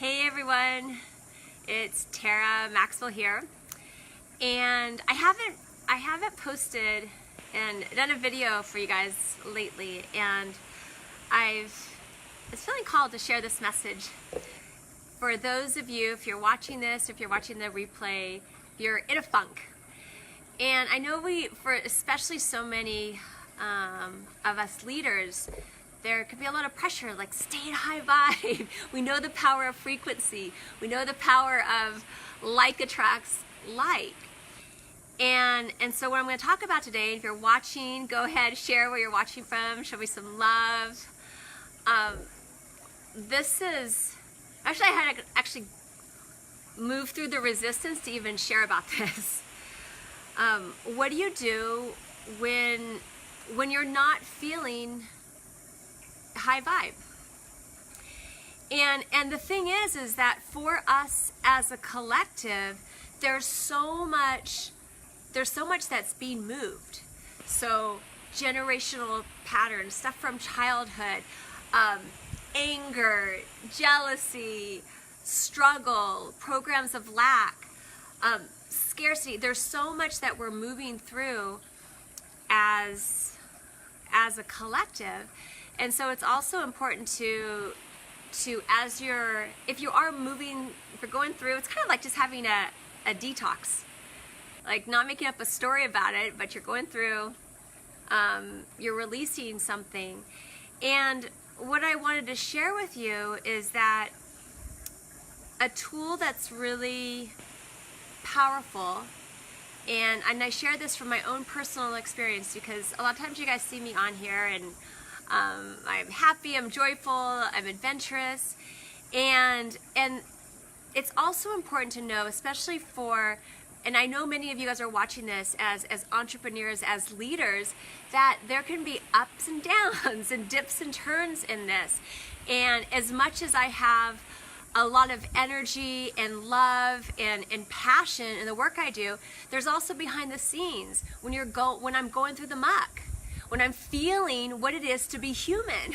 Hey everyone, it's Tara Maxwell here, and I haven't posted and done a video for you guys lately, and I was feeling called to share this message for those of you, if you're watching this, if you're watching the replay, you're in a funk. And I know for especially so many of us leaders, there could be a lot of pressure, like stay in high vibe. We know the power of frequency. We know the power of like attracts like. And so what I'm going to talk about today, if you're watching, go ahead, share where you're watching from, show me some love. This is, actually I had to actually move through the resistance to even share about this. What do you do when you're not feeling high vibe? And the thing is that for us as a collective, there's so much that's being moved. So generational patterns, stuff from childhood, anger, jealousy, struggle, programs of lack, scarcity. There's so much that we're moving through as a collective. And so it's also important to if you're going through, it's kind of like just having a detox, like not making up a story about it, but you're going through, you're releasing something. And what I wanted to share with you is that a tool that's really powerful, and I share this from my own personal experience, because a lot of times you guys see me on here and I'm happy, I'm joyful, I'm adventurous, and it's also important to know, especially and I know many of you guys are watching this as entrepreneurs, as leaders, that there can be ups and downs and dips and turns in this. And as much as I have a lot of energy and love and passion in the work I do, there's also behind the scenes when I'm going through the muck, when I'm feeling what it is to be human,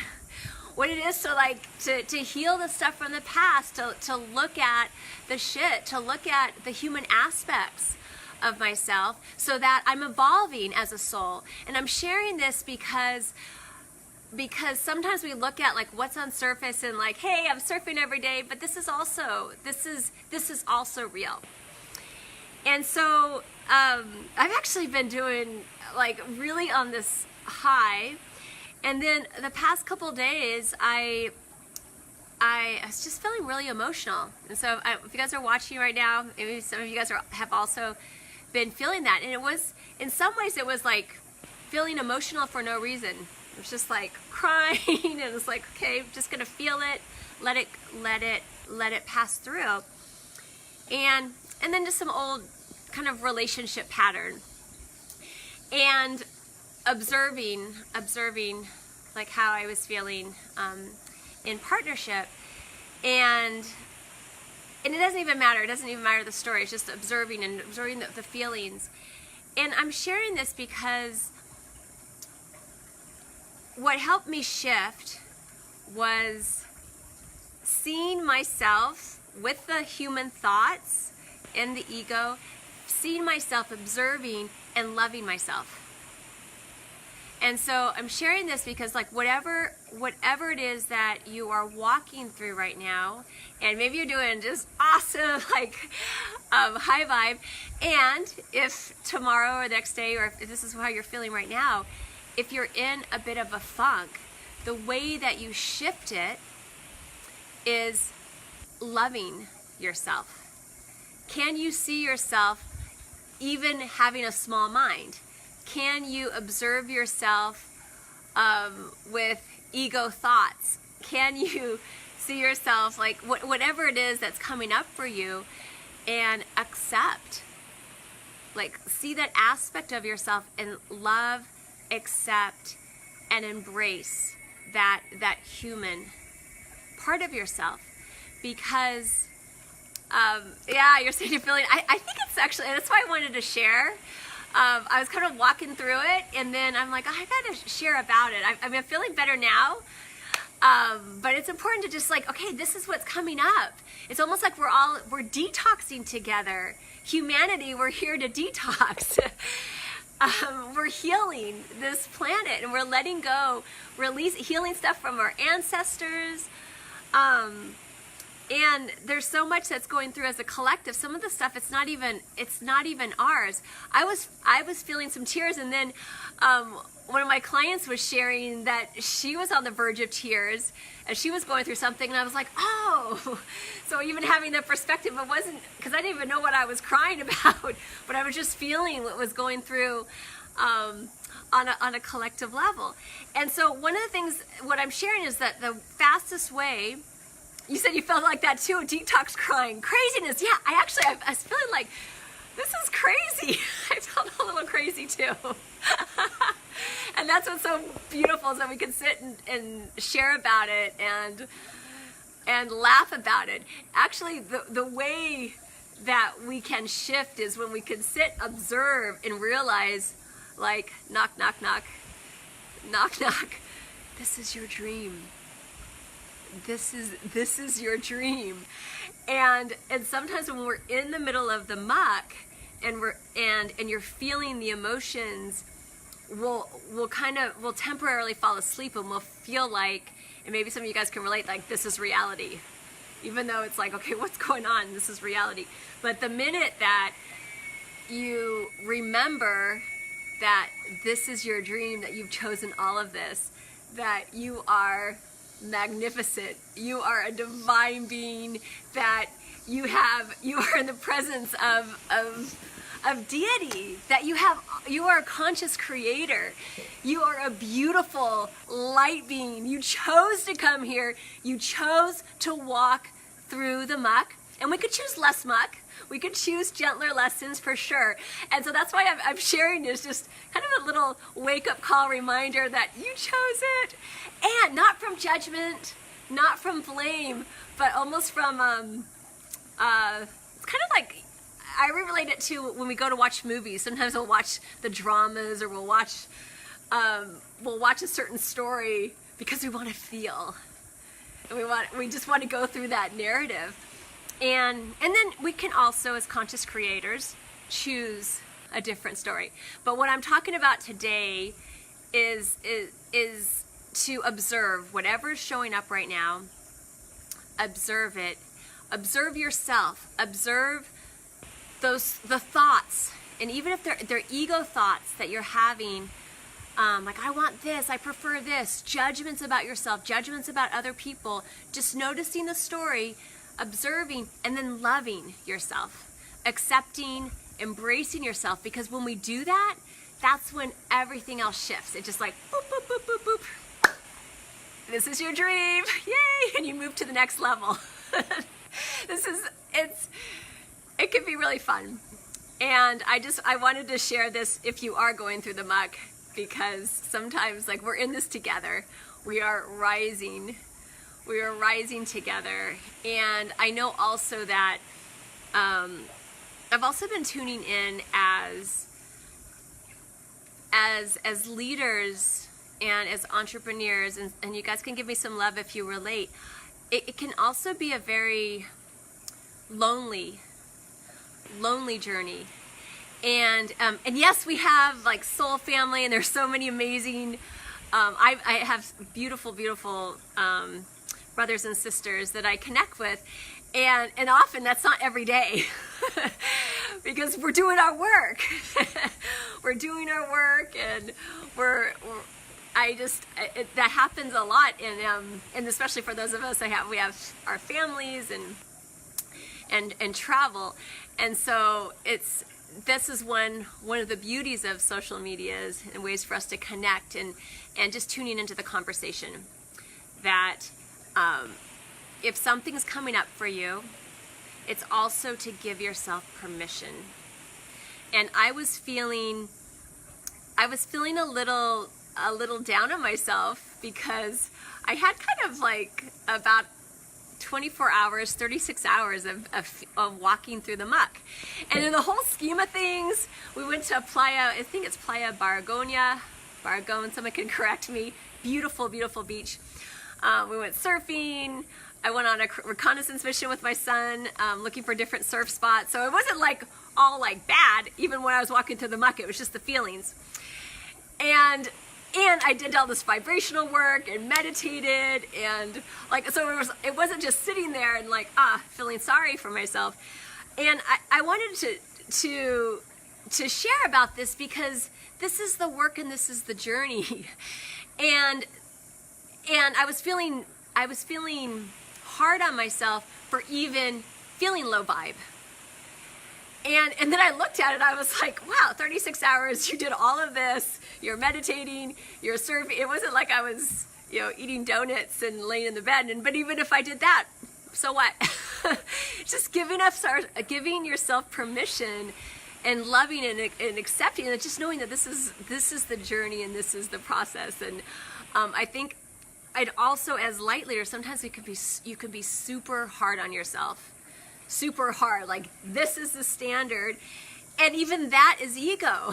what it is to heal the stuff from the past, to look at the shit, to look at the human aspects of myself, so that I'm evolving as a soul. And I'm sharing this because sometimes we look at like what's on surface and like, hey, I'm surfing every day, but this is also real. And so I've actually been doing like really on this high, and then the past couple days I was just feeling really emotional. And so if you guys are watching right now, maybe some of you guys have also been feeling that. And it was, in some ways, it was like feeling emotional for no reason. It was just like crying, and it was like, okay, I'm just gonna feel it, let it pass through. And then just some old kind of relationship pattern, and observing like how I was feeling in partnership, and it doesn't even matter. It doesn't even matter the story. It's just observing the feelings. And I'm sharing this because what helped me shift was seeing myself with the human thoughts and the ego, seeing myself, observing and loving myself. And so I'm sharing this because like whatever it is that you are walking through right now, and maybe you're doing just awesome, like high vibe, and if tomorrow or the next day, or if this is how you're feeling right now, if you're in a bit of a funk, the way that you shift it is loving yourself. Can you see yourself even having a small mind? Can you observe yourself with ego thoughts? Can you see yourself like whatever it is that's coming up for you, and accept, like see that aspect of yourself and love, accept, and embrace that human part of yourself? Because yeah, you're saying you're feeling, I think it's actually, that's why I wanted to share. I was kind of walking through it, and then I'm like, I gotta share about it. I'm feeling better now. But it's important to just like, okay, this is what's coming up. It's almost like we're detoxing together. Humanity, we're here to detox. We're healing this planet, and we're letting go, healing stuff from our ancestors. And there's so much that's going through as a collective. Some of the stuff, it's not even ours. I was feeling some tears, and then one of my clients was sharing that she was on the verge of tears as she was going through something, and I was like, oh. So even having that perspective, it wasn't, because I didn't even know what I was crying about, but I was just feeling what was going through on a collective level. And so one of the things, what I'm sharing is that the fastest way, you said you felt like that too, detox crying, craziness. Yeah, I was feeling like, this is crazy. I felt a little crazy too. And that's what's so beautiful, is that we can sit and share about it and laugh about it. Actually, the way that we can shift is when we can sit, observe, and realize, like, knock, knock, knock, knock, knock, this is your dream. This is your dream. And sometimes when we're in the middle of the muck and you're feeling the emotions, we'll temporarily fall asleep, and we'll feel like, and maybe some of you guys can relate, like, this is reality. Even though it's like, okay, what's going on? This is reality. But the minute that you remember that this is your dream, that you've chosen all of this, that you are magnificent, you are a divine being, that you are in the presence of deity, that you are a conscious creator, you are a beautiful light being, you chose to come here, you chose to walk through the muck, and we could choose less muck, we could choose gentler lessons for sure. And so that's why I'm sharing this, just kind of a little wake-up call reminder that you chose it, and not from judgment, not from blame, but almost from it's kind of like, I relate it to when we go to watch movies. Sometimes we'll watch the dramas, or we'll watch a certain story because we want to feel, and we just want to go through that narrative. And then we can also, as conscious creators, choose a different story. But what I'm talking about today is to observe whatever is showing up right now. Observe it. Observe yourself. Observe the thoughts, and even if they're ego thoughts that you're having, like, I want this, I prefer this, judgments about yourself, judgments about other people, just noticing the story, observing, and then loving yourself, accepting, embracing yourself, because when we do that, that's when everything else shifts. It's just like, boop, boop, boop, boop, boop. This is your dream, yay, and you move to the next level. It can be really fun. And I wanted to share this if you are going through the muck, because sometimes, like, we're in this together. We are rising together. And I know also that I've also been tuning in as leaders and as entrepreneurs, and you guys can give me some love if you relate. It can also be a very lonely journey, and yes, we have like soul family, and there's so many amazing I have beautiful brothers and sisters that I connect with, and often that's not every day because we're doing our work. We're doing our work, and that happens a lot, and especially for those of us we have our families and travel, and so this is one of the beauties of social media and ways for us to connect and just tuning into the conversation, that if something's coming up for you, it's also to give yourself permission. And I was feeling a little down on myself, because I had kind of like about 24 hours, 36 hours of walking through the muck. And in the whole scheme of things, we went to Playa, I think it's Playa Baragón, someone can correct me, beautiful, beautiful beach. We went surfing. I went on a reconnaissance mission with my son, looking for different surf spots. So it wasn't like all like bad, even when I was walking through the muck. It was just the feelings. And I did all this vibrational work and meditated, and like, so it wasn't just sitting there and like feeling sorry for myself. And I wanted to share about this because this is the work and this is the journey. and I was feeling hard on myself for even feeling low vibe. And then I looked at it, I was like, wow, 36 hours, you did all of this, you're meditating, you're surfing. It wasn't like I was, eating donuts and laying in the bed. But even if I did that, so what? Just giving yourself permission and loving and accepting and just knowing that this is the journey and this is the process. And I think I'd also, as light leaders, sometimes you could be super hard on yourself. Super hard, like this is the standard, and even that is ego.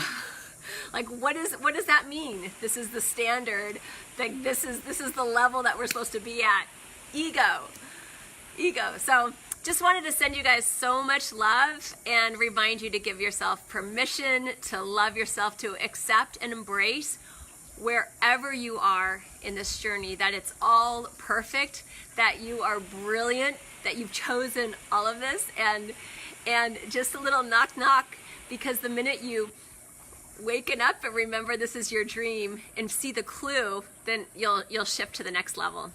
Like what does that mean? This is the standard. Like this is the level that we're supposed to be at. Ego. So just wanted to send you guys so much love and remind you to give yourself permission to love yourself, to accept and embrace wherever you are in this journey, that it's all perfect, that you are brilliant, that you've chosen all of this, and just a little knock knock, because the minute you waken up and remember this is your dream and see the clue, then you'll shift to the next level.